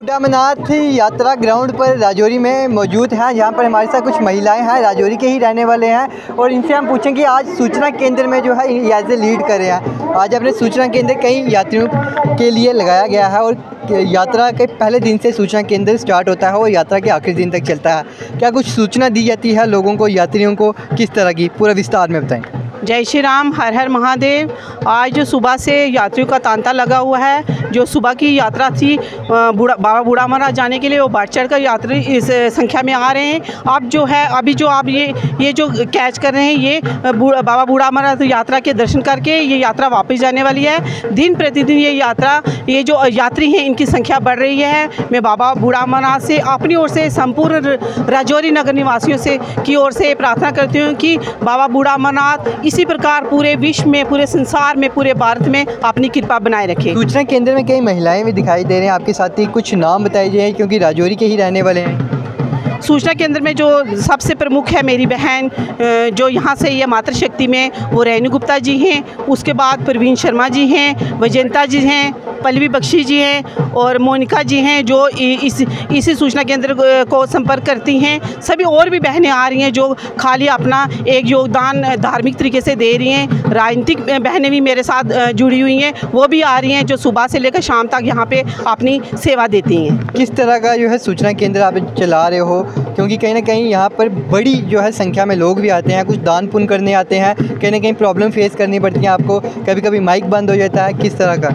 अमरनाथ यात्रा ग्राउंड पर राजौरी में मौजूद हैं, जहां पर हमारे साथ कुछ महिलाएं हैं, राजौरी के ही रहने वाले हैं और इनसे हम पूछें कि आज सूचना केंद्र में जो है एज ए लीड कर रहे हैं। आज अपने सूचना केंद्र कई यात्रियों के लिए लगाया गया है और यात्रा के पहले दिन से सूचना केंद्र स्टार्ट होता है और यात्रा के आखिरी दिन तक चलता है। क्या कुछ सूचना दी जाती है लोगों को, यात्रियों को, किस तरह की, पूरा विस्तार में बताएँ। जय श्री राम, हर हर महादेव। आज जो सुबह से यात्रियों का तांता लगा हुआ है, जो सुबह की यात्रा थी बाबा बूढ़ा अमरनाथ जाने के लिए, वो बढ़ चढ़ कर यात्री इस संख्या में आ रहे हैं। अब जो है अभी जो आप ये जो कैच कर रहे हैं, ये बाबा बूढ़ा अमरनाथ यात्रा के दर्शन करके ये यात्रा वापस जाने वाली है। दिन प्रतिदिन ये जो यात्री हैं, इनकी संख्या बढ़ रही है। मैं बाबा बूढ़ा अमरनाथ से अपनी ओर से संपूर्ण राजौरी नगर निवासियों की ओर से प्रार्थना करती हूँ कि बाबा बूढ़ा अमरनाथ इसी प्रकार पूरे विश्व में, पूरे संसार में, पूरे भारत में अपनी कृपा बनाए रखें। सूचना केंद्र में कई महिलाएं भी दिखाई दे रहे हैं आपके साथ ही, कुछ नाम बताइए क्योंकि राजौरी के ही रहने वाले हैं। सूचना केंद्र में जो सबसे प्रमुख है मेरी बहन, जो यहाँ से ये मातृशक्ति में, वो रेणु गुप्ता जी हैं। उसके बाद प्रवीण शर्मा जी हैं, वैजयंता जी हैं, पल्लवी बख्शी जी हैं और मोनिका जी हैं, जो इसी सूचना केंद्र को संपर्क करती हैं। सभी और भी बहनें आ रही हैं जो खाली अपना एक योगदान धार्मिक तरीके से दे रही हैं। राजनीतिक बहनें भी मेरे साथ जुड़ी हुई हैं, वो भी आ रही हैं, जो सुबह से लेकर शाम तक यहाँ पे अपनी सेवा देती हैं। किस तरह का जो है सूचना केंद्र आप चला रहे हो, क्योंकि कहीं ना कहीं यहाँ पर बड़ी जो है संख्या में लोग भी आते हैं, कुछ दान पुण्य करने आते हैं, कहीं ना कहीं प्रॉब्लम फेस करनी पड़ती है आपको, कभी कभी माइक बंद हो जाता है, किस तरह का?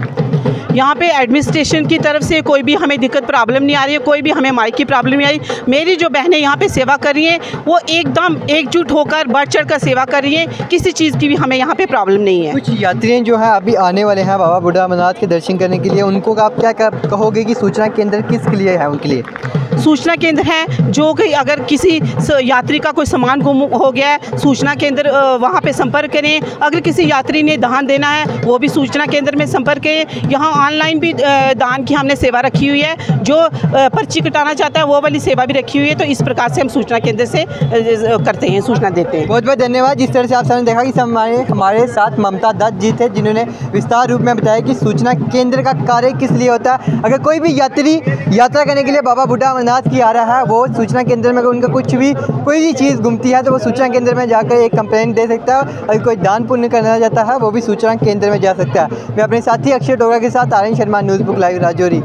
यहाँ पे एडमिनिस्ट्रेशन की तरफ से कोई भी हमें दिक्कत प्रॉब्लम नहीं आ रही है, कोई भी हमें माइक की प्रॉब्लम नहीं आ रही। मेरी जो बहनें यहाँ पे सेवा कर रही हैं, वो एकदम एकजुट होकर बढ़ चढ़ कर सेवा कर रही हैं, किसी चीज़ की भी हमें यहाँ पे प्रॉब्लम नहीं है। कुछ यात्री जो है अभी आने वाले हैं बाबा बूढ़ा अमरनाथ के दर्शन करने के लिए, उनको आप क्या कहोगे कि सूचना केंद्र किसके लिए है? उनके लिए सूचना केंद्र है जो कि अगर किसी यात्री का कोई सामान गुम हो गया है, सूचना केंद्र वहाँ पे संपर्क करें। अगर किसी यात्री ने दान देना है, वो भी सूचना केंद्र में संपर्क करें। यहाँ ऑनलाइन भी दान की हमने सेवा रखी हुई है, जो पर्ची कटाना चाहता है वो वाली सेवा भी रखी हुई है। तो इस प्रकार से हम सूचना केंद्र से करते हैं, सूचना देते हैं। बहुत बहुत धन्यवाद। जिस तरह से आप सबने देखा कि हमारे साथ ममता दत्त जी थे, जिन्होंने विस्तार रूप में बताया कि सूचना केंद्र का कार्य किस लिए होता है। अगर कोई भी यात्री यात्रा करने के लिए बाबा बूढ़ा अमरनाथ की आ रहा है, वो सूचना केंद्र में उनका कोई भी चीज़ गुमती है तो वो सूचना केंद्र में जाकर एक कंप्लेंट दे सकता है। अगर कोई दान पुण्य करना चाहता है, वो भी सूचना केंद्र में जा सकता है। मैं अपने साथी अक्षय डोगरा के साथ Aryan Sharma, news book live, Rajouri.